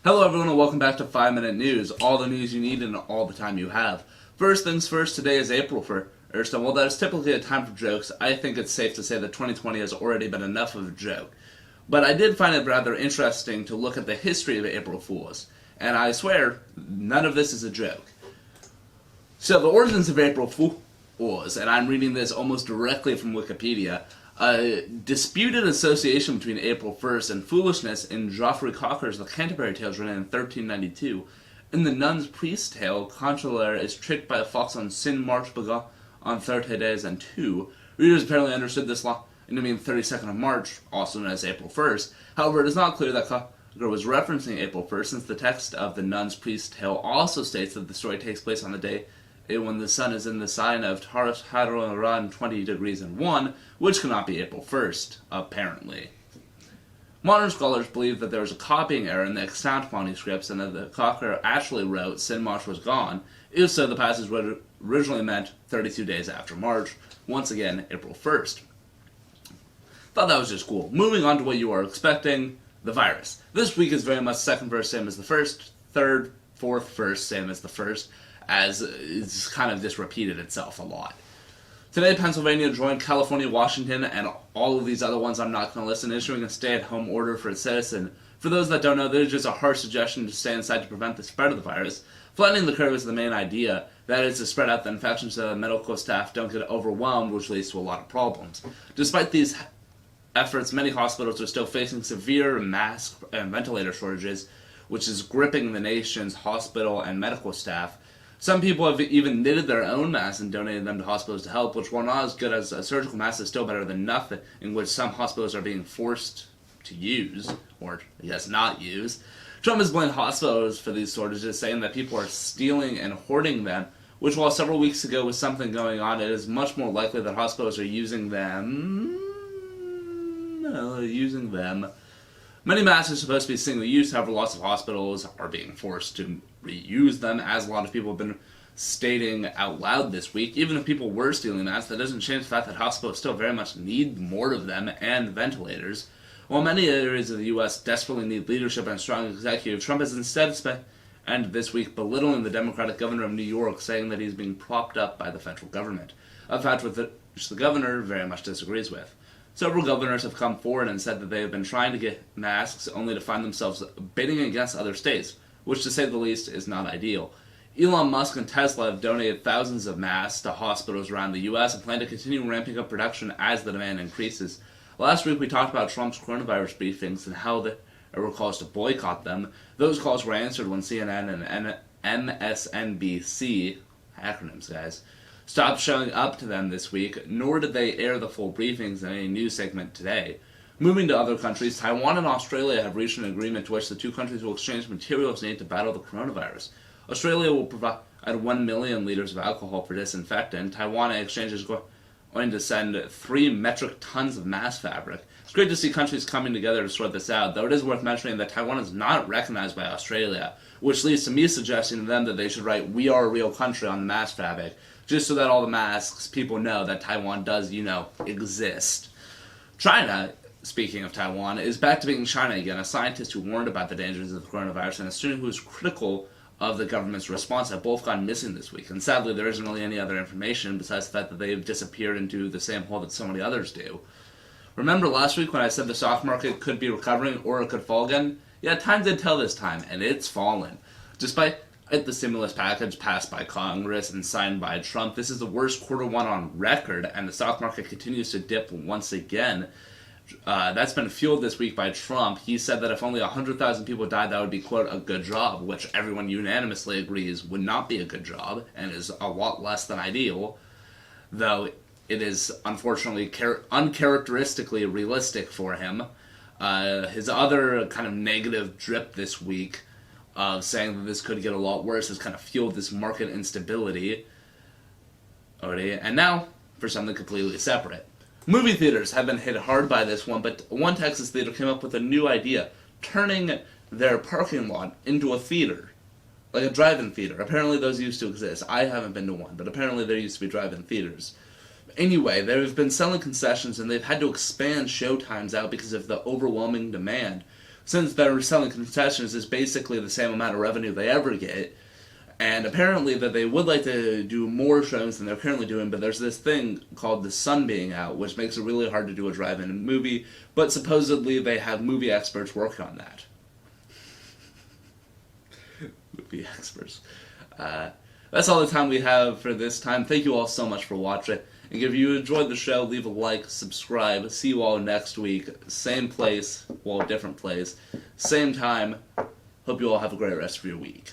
Hello everyone and welcome back to 5 Minute News, all the news you need and all the time you have. First things first, today is April 1st, and while that is typically a time for jokes, I think it's safe to say that 2020 has already been enough of a joke. But I did find it rather interesting to look at the history of April Fools, and I swear, none of this is a joke. So the origins of April Fools, and I'm reading this almost directly from Wikipedia, a disputed association between April 1st and foolishness in Geoffrey Cocker's The Canterbury Tales written in 1392. In The Nun's Priest's Tale, Concholar is tricked by a fox on Sin March begun on 30 days and 2. Readers apparently understood this law to mean 32nd of March, also known as April 1st. However, it is not clear that Cocker was referencing April 1st, since the text of The Nun's Priest's Tale also states that the story takes place on the day when the sun is in the sign of Taurus Hadron 20 degrees and 1, which cannot be April 1st, apparently. Modern scholars believe that there was a copying error in the extant manuscripts and that the Cocker actually wrote Sin March was gone. If so, the passage originally meant 32 days after March, once again, April 1st. Thought that was just cool. Moving on to what you are expecting, the virus. This week is very much second verse, same as the first, third, fourth verse, same as the first, as it's kind of just repeated itself a lot. Today, Pennsylvania joined California, Washington, and all of these other ones I'm not going to list in issuing a stay-at-home order for its citizen. For those that don't know, this is just a harsh suggestion to stay inside to prevent the spread of the virus. Flattening the curve is the main idea, that is to spread out the infection so that medical staff don't get overwhelmed, which leads to a lot of problems. Despite these efforts, many hospitals are still facing severe mask and ventilator shortages, which is gripping the nation's hospital and medical staff. Some people have even knitted their own masks and donated them to hospitals to help, which, while not as good as a surgical mask, is still better than nothing, in which some hospitals are being forced to use, or I guess not use. Trump has blamed hospitals for these shortages, saying that people are stealing and hoarding them, which, while several weeks ago was something going on, it is much more likely that hospitals are using them. Many masks are supposed to be single use, however, lots of hospitals are being forced to reuse them, as a lot of people have been stating out loud this week. Even if people were stealing masks, that doesn't change the fact that hospitals still very much need more of them and ventilators. While many areas of the U.S. desperately need leadership and a strong executive, Trump has instead spent this week belittling the Democratic governor of New York, saying that he's being propped up by the federal government, a fact with which the governor very much disagrees with. Several governors have come forward and said that they have been trying to get masks only to find themselves bidding against other states, which to say the least is not ideal. Elon Musk and Tesla have donated thousands of masks to hospitals around the U.S. and plan to continue ramping up production as the demand increases. Last week we talked about Trump's coronavirus briefings and how there were calls to boycott them. Those calls were answered when CNN and MSNBC, acronyms guys, stopped showing up to them this week, nor did they air the full briefings in any news segment today. Moving to other countries, Taiwan and Australia have reached an agreement to which the two countries will exchange materials needed to battle the coronavirus. Australia will provide 1 million liters of alcohol for disinfectant. Taiwan, in exchange, is going to send 3 metric tons of mask fabric. It's great to see countries coming together to sort this out, though it is worth mentioning that Taiwan is not recognized by Australia, which leads to me suggesting to them that they should write "We are a real country" on the mask fabric, just so that all the masks people know that Taiwan does, exist. China, speaking of Taiwan, is back to being China again. A scientist who warned about the dangers of the coronavirus and a student who was critical of the government's response have both gone missing this week, and sadly there isn't really any other information besides the fact that they've disappeared into the same hole that so many others do. Remember last week when I said the stock market could be recovering or it could fall again? Yeah, time did tell this time, and it's fallen. Despite the stimulus package passed by Congress and signed by Trump, this is the worst quarter one on record, and the stock market continues to dip once again. That's been fueled this week by Trump. He said that if only 100,000 people died, that would be, quote, a good job, which everyone unanimously agrees would not be a good job, and is a lot less than ideal, though it is unfortunately uncharacteristically realistic for him. His other kind of negative drip this week of saying that this could get a lot worse has kind of fueled this market instability. And now, for something completely separate. Movie theaters have been hit hard by this one, but one Texas theater came up with a new idea, turning their parking lot into a theater, like a drive-in theater. Apparently those used to exist. I haven't been to one, but apparently there used to be drive-in theaters. Anyway, they've been selling concessions and they've had to expand show times out because of the overwhelming demand. since they're selling concessions, is basically the same amount of revenue they ever get. And apparently that they would like to do more showings than they're currently doing, but there's this thing called the sun being out, which makes it really hard to do a drive-in movie, but supposedly they have movie experts work on that. Movie experts. That's all the time we have for this time. Thank you all so much for watching. And if you enjoyed the show, leave a like, subscribe. See you all next week. Same place, well, different place. Same time. Hope you all have a great rest of your week.